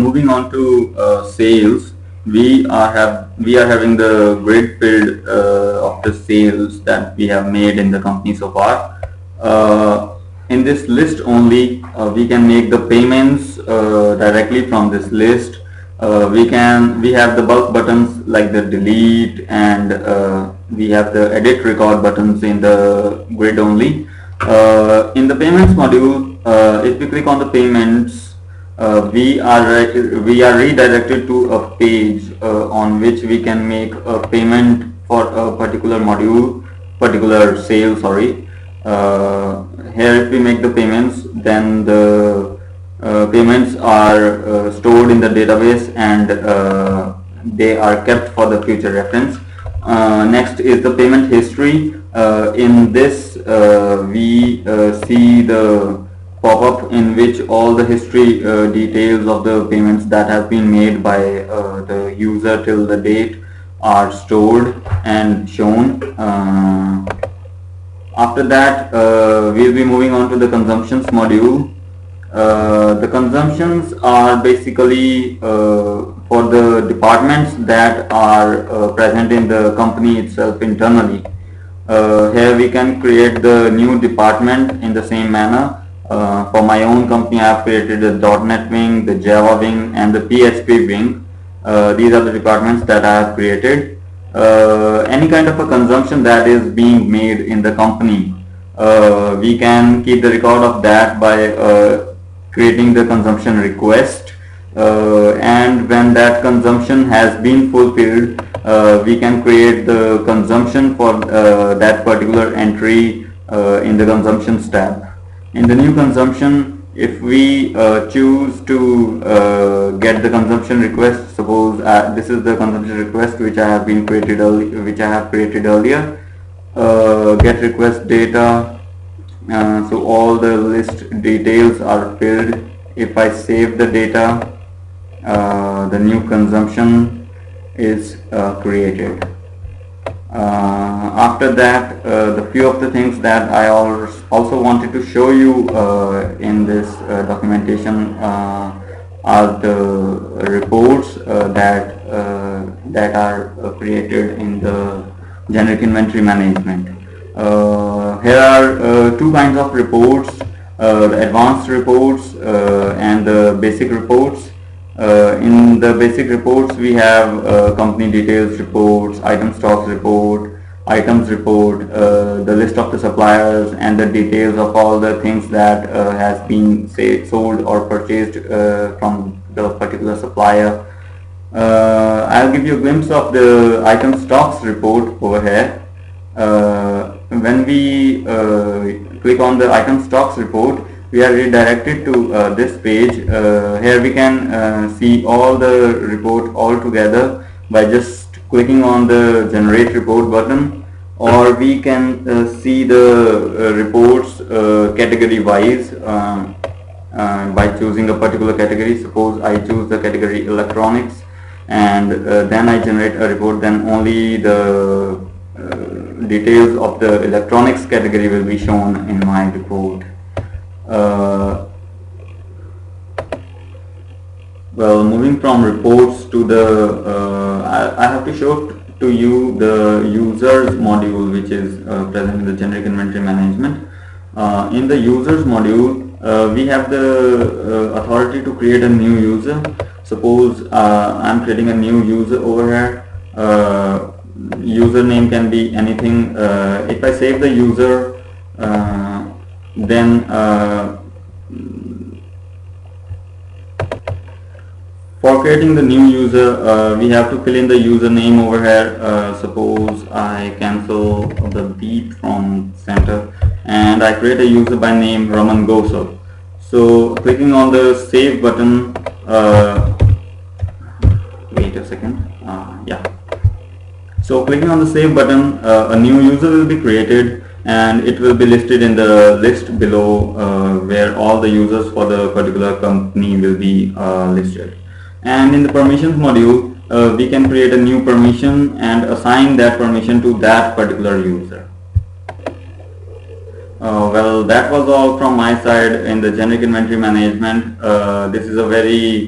Moving on to sales, we are having the grid filled of the sales that we have made in the company so far. In this list only, we can make the payments directly from this list. We have the bulk buttons like the delete, and we have the edit record buttons in the grid only. In the payments module, if we click on the payments, we are redirected to a page on which we can make a payment for a particular sale. Sorry. Here, if we make the payments, then the payments are stored in the database, and they are kept for the future reference. Next is the payment history. In this, we see the pop-up in which all the history details of the payments that have been made by the user till the date are stored and shown. After that, we'll be moving on to the consumptions module. The consumptions are basically for the departments that are present in the company itself internally. Here we can create the new department in the same manner. For my own company, I have created the .NET wing, the Java wing, and the PHP wing. These are the departments that I have created. Any kind of a consumption that is being made in the company, we can keep the record of that by creating the consumption request, and when that consumption has been fulfilled, we can create the consumption for that particular entry in the consumptions tab. In the new consumption, if we choose to get the consumption request, suppose this is the consumption request which I have created earlier. Get request data. So all the list details are filled. If I save the data, the new consumption is created. After that, the few of the things that I also wanted to show you in this documentation are the reports that are created in the generic inventory management. Here are two kinds of reports: the advanced reports and the basic reports. In the basic reports, we have company details reports, item stocks report, items report, the list of the suppliers, and the details of all the things that has been sold or purchased from the particular supplier. I'll give you a glimpse of the item stocks report over here. When we click on the item stocks report, we are redirected to this page. Here we can see all the report all together by just clicking on the generate report button, or we can see the reports category wise by choosing a particular category. Suppose I choose the category electronics, and then I generate a report, then only the details of the electronics category will be shown in my report. Well, moving from reports to the, I have to show to you the users module, which is present in the generic inventory management. In the users module, we have the authority to create a new user. Suppose I'm creating a new user over here. Username can be anything. If I save the user, then for creating the new user, we have to fill in the username over here. Suppose I cancel the beep from center and I create a user by name Raman Gosal. So clicking on the save button, wait a second, yeah. So clicking on the save button, a new user will be created, and it will be listed in the list below where all the users for the particular company will be listed. And in the permissions module, we can create a new permission and assign that permission to that particular user. Well, that was all from my side in the generic inventory management. This is a very